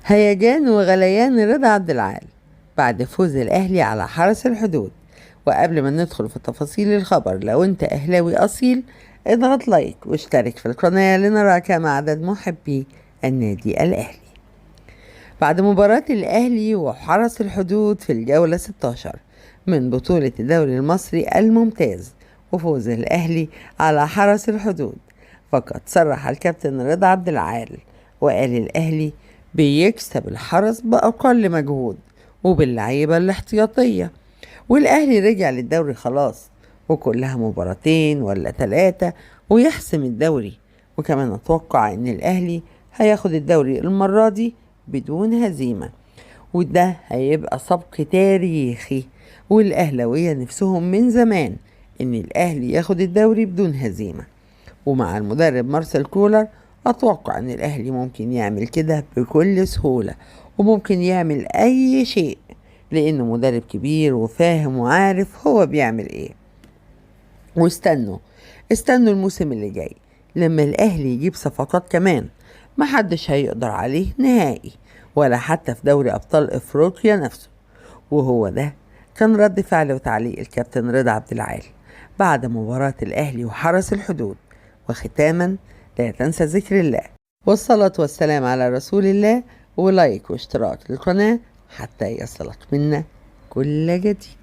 هيجان وغليان رضا عبد العال بعد فوز الأهلي على حرس الحدود. وقبل ما ندخل في تفاصيل الخبر، لو انت أهلاوي أصيل اضغط لايك واشترك في القناة لنرى كم عدد محبي النادي الأهلي. بعد مباراة الأهلي وحرس الحدود في الجولة 16 من بطولة الدوري المصري الممتاز وفوز الأهلي على حرس الحدود، فقد صرح الكابتن رضا عبد العال وقال الأهلي بيكسب الحرس بأقل مجهود وباللعيبة الاحتياطية، والأهلي رجع للدوري خلاص، وكلها مباراتين ولا 3 ويحسم الدوري. وكمان أتوقع إن الأهلي هياخد الدوري المرة دي بدون هزيمة، وده هيبقى سبق تاريخي، والأهلاوية نفسهم من زمان إن الأهلي ياخد الدوري بدون هزيمة. ومع المدرب مارسيل كولر أتوقع إن الأهلي ممكن يعمل كده بكل سهولة، وممكن يعمل أي شيء لأنه مدرب كبير وفاهم وعارف هو بيعمل إيه. واستنوا الموسم اللي جاي لما الأهلي يجيب صفقات كمان محدش هيقدر عليه نهائي، ولا حتى في دوري أبطال إفريقيا نفسه. وهو ده كان رد فعل وتعليق الكابتن رضا عبد العال بعد مباراة الأهلي وحرس الحدود. وختاما، لا تنسى ذكر الله والصلاة والسلام على رسول الله، ولايك واشتراك للقناة حتى يصلك منا كل جديد.